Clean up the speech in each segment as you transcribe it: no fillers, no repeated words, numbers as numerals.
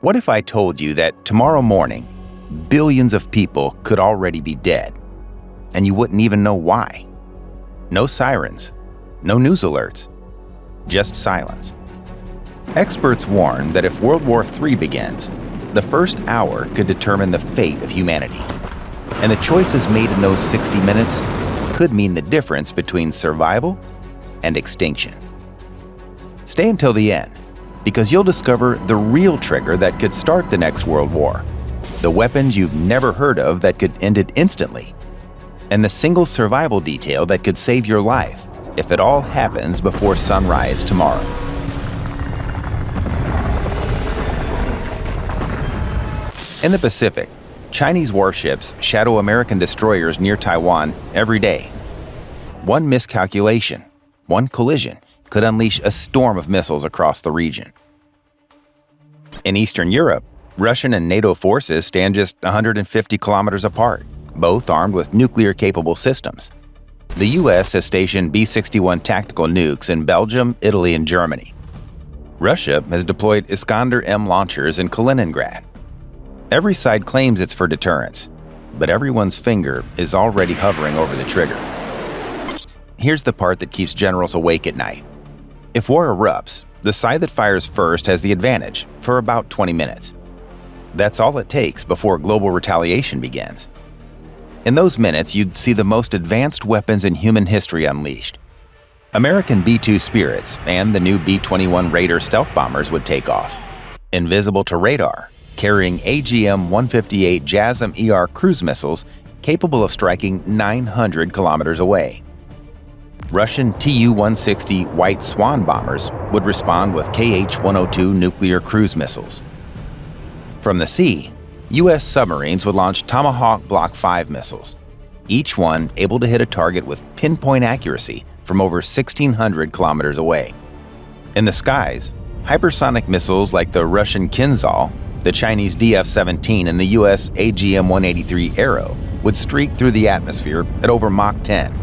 What if I told you that tomorrow morning, billions of people could already be dead, and you wouldn't even know why? No sirens, no news alerts, just silence. Experts warn that if World War III begins, the first hour could determine the fate of humanity. And the choices made in those 60 minutes could mean the difference between survival and extinction. Stay until the end, because you'll discover the real trigger that could start the next World War, the weapons you've never heard of that could end it instantly, and the single survival detail that could save your life if it all happens before sunrise tomorrow. In the Pacific, Chinese warships shadow American destroyers near Taiwan every day. One miscalculation, one collision, could unleash a storm of missiles across the region. In Eastern Europe, Russian and NATO forces stand just 150 kilometers apart, both armed with nuclear-capable systems. The U.S. has stationed B-61 tactical nukes in Belgium, Italy, and Germany. Russia has deployed Iskander-M launchers in Kaliningrad. Every side claims it's for deterrence, but everyone's finger is already hovering over the trigger. Here's the part that keeps generals awake at night. If war erupts, the side that fires first has the advantage for about 20 minutes. That's all it takes before global retaliation begins. In those minutes, you'd see the most advanced weapons in human history unleashed. American B-2 Spirits and the new B-21 Raider stealth bombers would take off, invisible to radar, carrying AGM-158 JASSM-ER cruise missiles capable of striking 900 kilometers away. Russian Tu-160 White Swan bombers would respond with Kh-102 nuclear cruise missiles. From the sea, U.S. submarines would launch Tomahawk Block 5 missiles, each one able to hit a target with pinpoint accuracy from over 1,600 kilometers away. In the skies, hypersonic missiles like the Russian Kinzhal, the Chinese DF-17, and the U.S. AGM-183 Arrow would streak through the atmosphere at over Mach 10,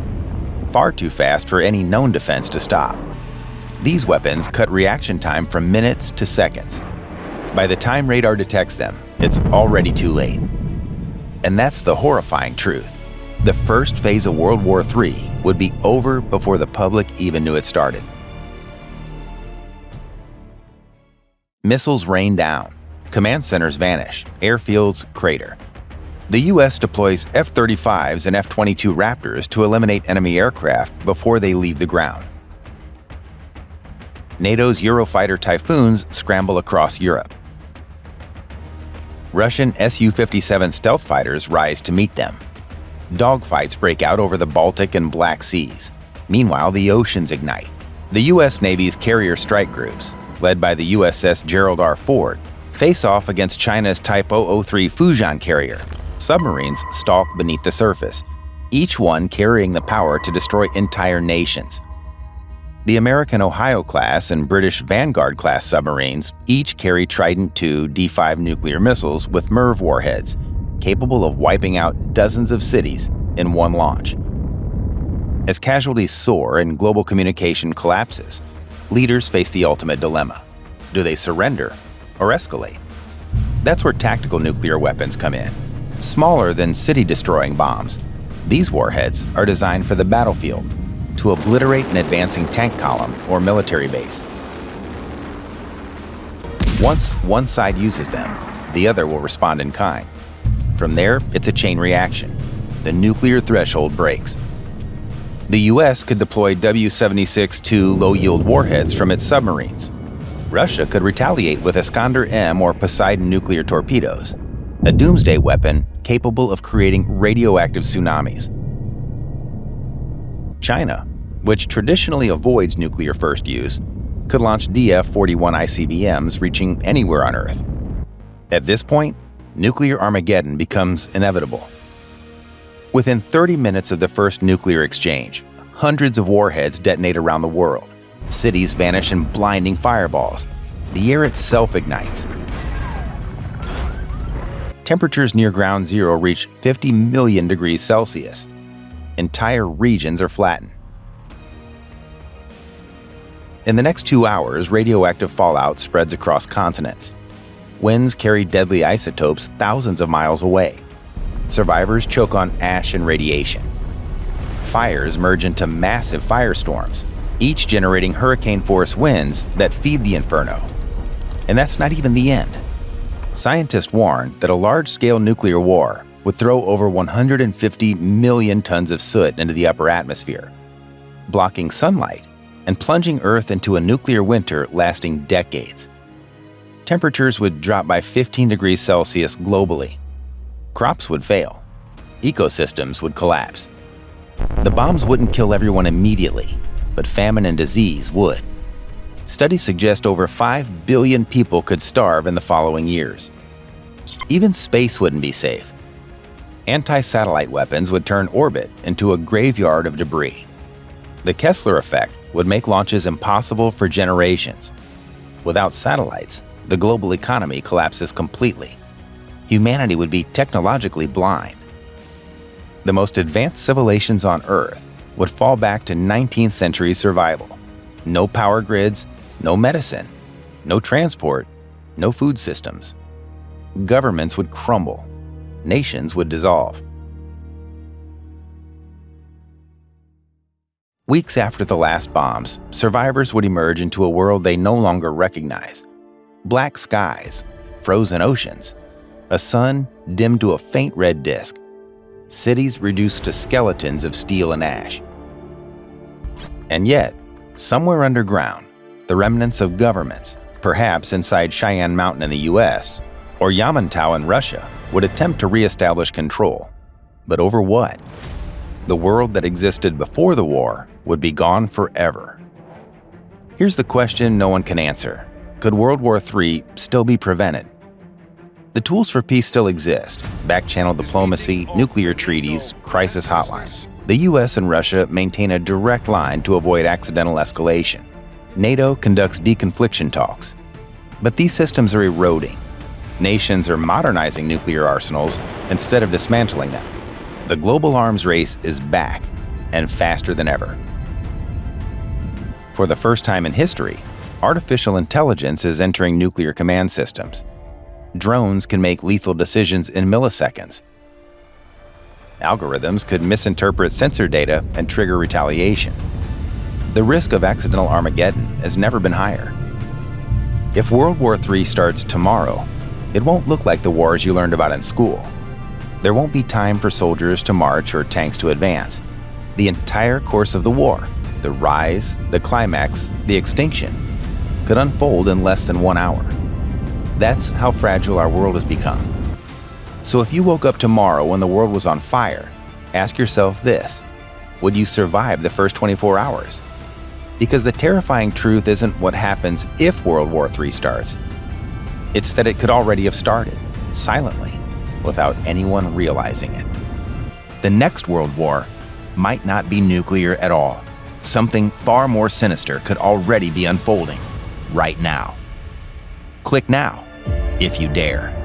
far too fast for any known defense to stop. These weapons cut reaction time from minutes to seconds. By the time radar detects them, it's already too late. And that's the horrifying truth. The first phase of World War III would be over before the public even knew it started. Missiles rain down. Command centers vanish, airfields crater. The U.S. deploys F-35s and F-22 Raptors to eliminate enemy aircraft before they leave the ground. NATO's Eurofighter Typhoons scramble across Europe. Russian Su-57 stealth fighters rise to meet them. Dogfights break out over the Baltic and Black Seas. Meanwhile, the oceans ignite. The U.S. Navy's carrier strike groups, led by the USS Gerald R. Ford, face off against China's Type 003 Fujian carrier. Submarines stalk beneath the surface, each one carrying the power to destroy entire nations. The American Ohio-class and British Vanguard-class submarines each carry Trident II D5 nuclear missiles with MIRV warheads, capable of wiping out dozens of cities in one launch. As casualties soar and global communication collapses, leaders face the ultimate dilemma. Do they surrender or escalate? That's where tactical nuclear weapons come in. Smaller than city-destroying bombs, these warheads are designed for the battlefield, to obliterate an advancing tank column or military base. Once one side uses them, the other will respond in kind. From there, it's a chain reaction. The nuclear threshold breaks. The U.S. could deploy W-76-2 low-yield warheads from its submarines. Russia could retaliate with Iskander-M or Poseidon nuclear torpedoes, a doomsday weapon capable of creating radioactive tsunamis. China, which traditionally avoids nuclear first use, could launch DF-41 ICBMs reaching anywhere on Earth. At this point, nuclear Armageddon becomes inevitable. Within 30 minutes of the first nuclear exchange, hundreds of warheads detonate around the world. Cities vanish in blinding fireballs. The air itself ignites. Temperatures near ground zero reach 50 million degrees Celsius. Entire regions are flattened. In the next 2 hours, radioactive fallout spreads across continents. Winds carry deadly isotopes thousands of miles away. Survivors choke on ash and radiation. Fires merge into massive firestorms, each generating hurricane-force winds that feed the inferno. And that's not even the end. Scientists warn that a large-scale nuclear war would throw over 150 million tons of soot into the upper atmosphere, blocking sunlight and plunging Earth into a nuclear winter lasting decades. Temperatures would drop by 15 degrees Celsius globally. Crops would fail. Ecosystems would collapse. The bombs wouldn't kill everyone immediately, but famine and disease would. Studies suggest over 5 billion people could starve in the following years. Even space wouldn't be safe. Anti-satellite weapons would turn orbit into a graveyard of debris. The Kessler effect would make launches impossible for generations. Without satellites, the global economy collapses completely. Humanity would be technologically blind. The most advanced civilizations on Earth would fall back to 19th century survival. No power grids, no medicine, no transport, no food systems. Governments would crumble. Nations would dissolve. Weeks after the last bombs, survivors would emerge into a world they no longer recognize. Black skies, frozen oceans, a sun dimmed to a faint red disk, cities reduced to skeletons of steel and ash. And yet, somewhere underground, the remnants of governments, perhaps inside Cheyenne Mountain in the US, or Yamantau in Russia, would attempt to re-establish control. But over what? The world that existed before the war would be gone forever. Here's the question no one can answer. Could World War III still be prevented? The tools for peace still exist: back-channel diplomacy, nuclear treaties, crisis hotlines. The US and Russia maintain a direct line to avoid accidental escalation. NATO conducts deconfliction talks. But these systems are eroding. Nations are modernizing nuclear arsenals instead of dismantling them. The global arms race is back, and faster than ever. For the first time in history, artificial intelligence is entering nuclear command systems. Drones can make lethal decisions in milliseconds. Algorithms could misinterpret sensor data and trigger retaliation. The risk of accidental Armageddon has never been higher. If World War III starts tomorrow, it won't look like the wars you learned about in school. There won't be time for soldiers to march or tanks to advance. The entire course of the war, the rise, the climax, the extinction, could unfold in less than 1 hour. That's how fragile our world has become. So if you woke up tomorrow when the world was on fire, ask yourself this: would you survive the first 24 hours? Because the terrifying truth isn't what happens if World War III starts. It's that it could already have started, silently, without anyone realizing it. The next World War might not be nuclear at all. Something far more sinister could already be unfolding right now. Click now, if you dare.